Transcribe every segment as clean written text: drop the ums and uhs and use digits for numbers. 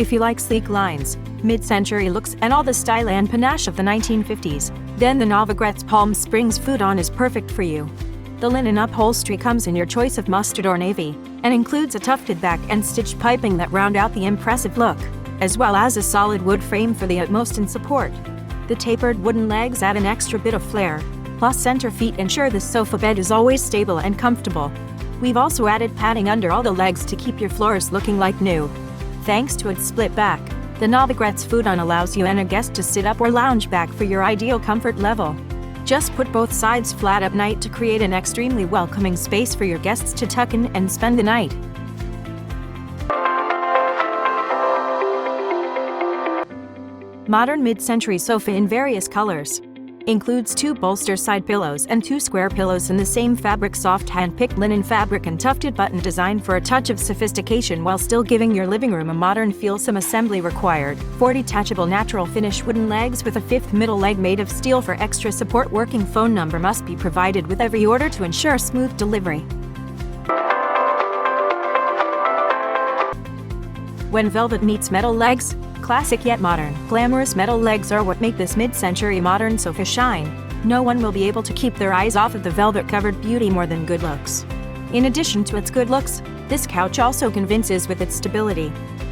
If you like sleek lines, mid-century looks, and all the style and panache of the 1950s, then the Novogratz Palm Springs Futon is perfect for you. The linen upholstery comes in your choice of mustard or navy, and includes a tufted back and stitched piping that round out the impressive look, as well as a solid wood frame for the utmost in support. The tapered wooden legs add an extra bit of flair, plus center feet ensure this sofa bed is always stable and comfortable. We've also added padding under all the legs to keep your floors looking like new. Thanks to its split back, the Novogratz Futon allows you and a guest to sit up or lounge back for your ideal comfort level. Just put both sides flat at night to create an extremely welcoming space for your guests to tuck in and spend the night. Modern mid-century sofa in various colors. Includes 2 bolster side pillows and 2 square pillows in the same fabric, soft hand-picked linen fabric and tufted button design for a touch of sophistication while still giving your living room a modern feel. Some assembly required. 4 detachable natural finish wooden legs with a 5th middle leg made of steel for extra support. Working phone number must be provided with every order to ensure smooth delivery. When velvet meets metal legs, classic yet modern, glamorous metal legs are what make this mid-century modern sofa shine. No one will be able to keep their eyes off of the velvet-covered beauty more than good looks. In addition to its good looks, this couch also convinces with its stability.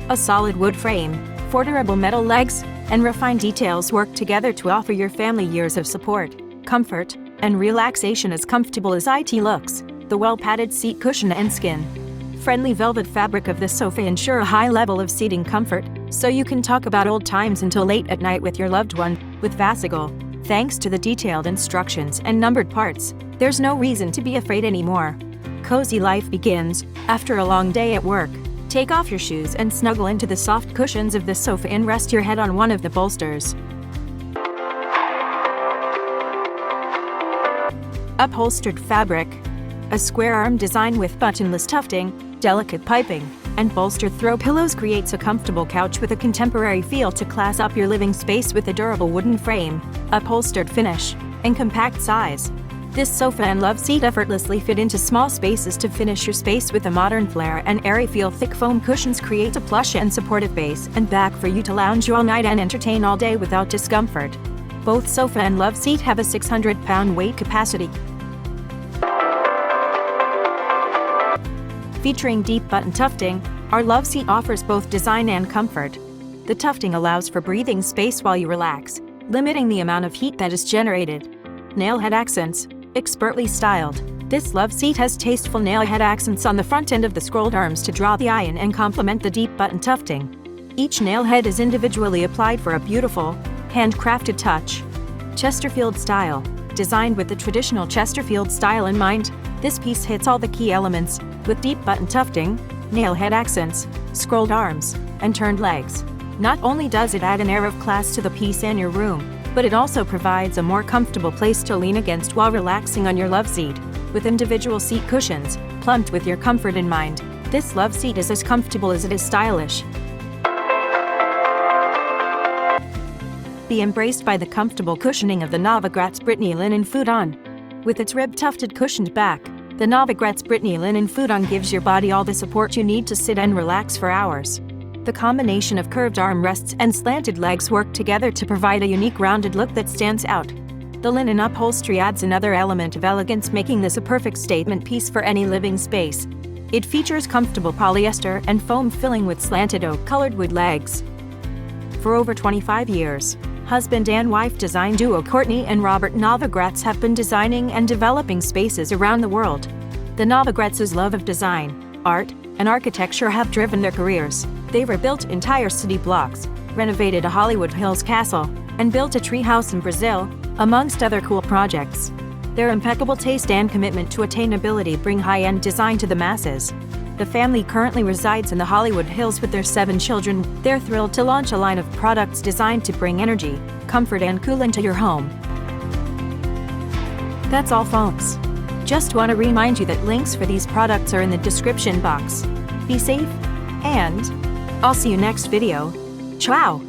A solid wood frame, 4 durable metal legs, and refined details work together to offer your family years of support, comfort, and relaxation. As comfortable as it looks, the well-padded seat cushion and skin-friendly velvet fabric of this sofa ensure a high level of seating comfort, so you can talk about old times until late at night with your loved one. With VASAGLE, thanks to the detailed instructions and numbered parts, there's no reason to be afraid anymore. Cozy life begins after a long day at work. Take off your shoes and snuggle into the soft cushions of this sofa and rest your head on one of the bolsters. Upholstered fabric. A square arm design with buttonless tufting, delicate piping, and bolstered throw pillows creates a comfortable couch with a contemporary feel to class up your living space. With a durable wooden frame, upholstered finish, and compact size, this sofa and Loveseat effortlessly fit into small spaces to finish your space with a modern flair and airy feel. Thick foam cushions create a plush and supportive base and back for you to lounge all night and entertain all day without discomfort. Both sofa and Loveseat have a 600-pound weight capacity. Featuring deep button tufting, our Loveseat offers both design and comfort. The tufting allows for breathing space while you relax, limiting the amount of heat that is generated. Nailhead accents, expertly styled. This Loveseat has tasteful nailhead accents on the front end of the scrolled arms to draw the eye in and complement the deep button tufting. Each nailhead is individually applied for a beautiful, handcrafted touch. Chesterfield style. Designed with the traditional Chesterfield style in mind, this piece hits all the key elements, with deep button tufting, nailhead accents, scrolled arms, and turned legs. Not only does it add an air of class to the piece and your room, but it also provides a more comfortable place to lean against while relaxing on your Loveseat. With individual seat cushions, plumped with your comfort in mind, this Loveseat is as comfortable as it is stylish. Be embraced by the comfortable cushioning of the Novogratz Brittany linen futon. With its rib-tufted cushioned back, the Novogratz Brittany linen futon gives your body all the support you need to sit and relax for hours. The combination of curved armrests and slanted legs work together to provide a unique rounded look that stands out. The linen upholstery adds another element of elegance, making this a perfect statement piece for any living space. It features comfortable polyester and foam filling with slanted oak-colored wood legs. For over 25 years, husband and wife design duo Courtney and Robert Novogratz have been designing and developing spaces around the world. The Novogratz's love of design, art, and architecture have driven their careers. They've rebuilt entire city blocks, renovated a Hollywood Hills castle, and built a treehouse in Brazil, amongst other cool projects. Their impeccable taste and commitment to attainability bring high-end design to the masses. The family currently resides in the Hollywood Hills with their 7 children. They're thrilled to launch a line of products designed to bring energy, comfort, and cool into your home. That's all, folks. Just want to remind you that links for these products are in the description box. Be safe, and I'll see you next video. Ciao!